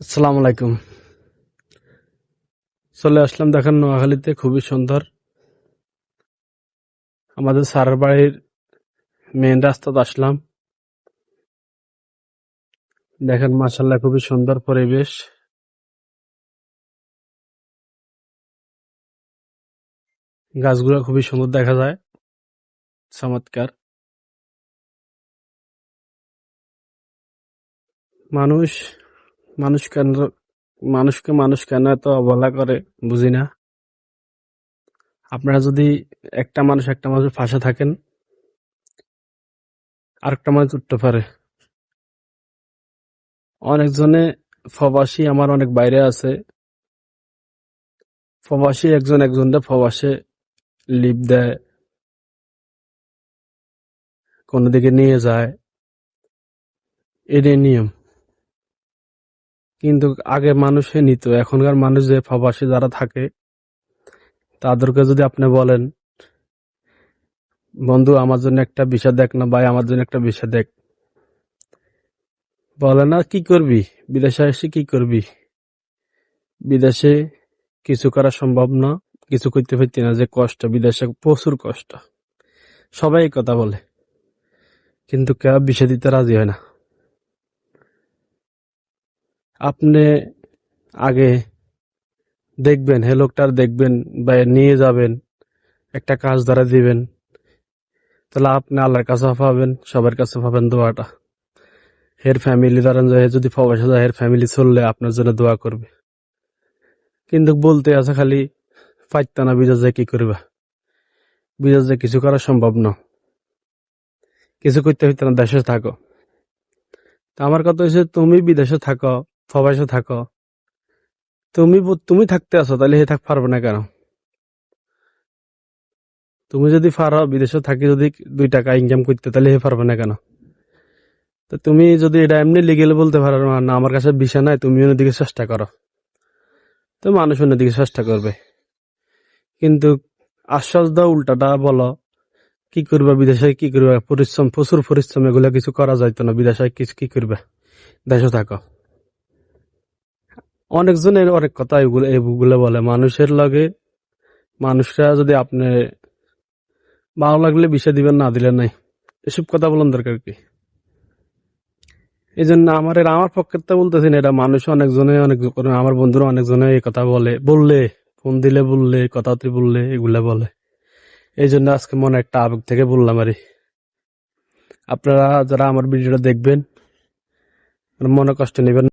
আসসালামু আলাইকুম। চলে আসলাম দেখেন নোয়াখালীতে, খুবই সুন্দর। আমাদের স্যারের বাড়ির মেইন রাস্তাতে আসলাম। দেখেন মাশাআল্লাহ খুবই সুন্দর পরিবেশ। গাছগুলো খুবই সুন্দর দেখা যায়, চমৎকার। মানুষ মানুষ কেন মানুষ কেন এত অবহেলা করে বুঝি না। আপনারা যদি একটা মানুষের পাশে থাকেন, আরেকটা মানুষ উঠতে পারে। অনেকজনে প্রবাসী, আমার অনেক বাইরে আছে প্রবাসী, একজনটা প্রবাসে লিভ দেয়, কোনো দিকে নিয়ে যায়, এটাই নিয়ম। কিন্তু আগে মানুষে নিত, এখনকার মানুষ যে প্রবাসী যারা থাকে তাদেরকে যদি আপনি বলেন, বন্ধু আমার জন্য একটা ভিসা দেখ না, ভাই আমার জন্য একটা ভিসা দেখ, বলে না কি করবি, বিদেশে এসে কি করবি, বিদেশে কিছু করা সম্ভব না, কিছু করতে পারতি না, যে কষ্ট বিদেশে, প্রচুর কষ্ট। সবাই এই কথা বলে, কিন্তু কেউ ভিসা দিতে রাজি হয় না। আপনি আগে দেখবেন, হে লোকটার দেখবেন বা নিয়ে যাবেন, একটা কাজ ধরা দিবেন, তাহলে আপনি আল্লাহর কাছে পাবেন, সবার কাছে পাবেন দোয়াটা। হের ফ্যামিলি ধরেন যে যদি প্রবাসে যায়, হের ফ্যামিলি চললে আপনার জন্য দোয়া করবে। কিন্তু বলতে আছে খালি পাইতা না, বিদেশ যায় কি করবা, বিদেশ যায় কিছু করা সম্ভব না, কিছু করতে হইতে না, দেশে থাকো। তা আমার কথা হচ্ছে, তুমি বিদেশে থাকো, প্রবাসে থাকো, তুমি থাকতে আছো, তাহলে হে থাক পারবে না কেন? তুমি যদি পারো বিদেশে থাকি, যদি 2 টাকা ইনকাম করতে, তাহলে হে পারবে না কেন? তো তুমি যদি এটা এমনি লিগেল বলতে পারো না, আমার কাছে ভিসা নাই, তুমি অন্যদিকে চেষ্টা করো, তো মানুষ অন্যদিকে চেষ্টা করবে। কিন্তু আশ্বাস দাও, উল্টাটা বলো, কি করবা বিদেশে, কি করবা, পরিশ্রম, প্রচুর পরিশ্রম, এগুলা কিছু করা যাইতো না, বিদেশে কিছু কি করবা, দেশে থাকো। অনেকজনের অনেক কথা এগুলো বলে মানুষের লগে। মানুষরা যদি আপনি ভালো লাগলে বিষয় দিবেন, না দিলে নাই, এসব কথা বলার দরকার কি? এই জন্য আমার পক্ষে তো বলতেছি না, এটা মানুষ অনেকজনে আমার বন্ধুরা অনেকজনে এই কথা বললে ফোন দিলে, বললে কথাবার্তা বললে এগুলা বলে। এই জন্য আজকে মনে একটা আবেগ থেকে বললাম আরে। আপনারা যারা আমার ভিডিওটা দেখবেন, মনে কষ্ট নেবেন।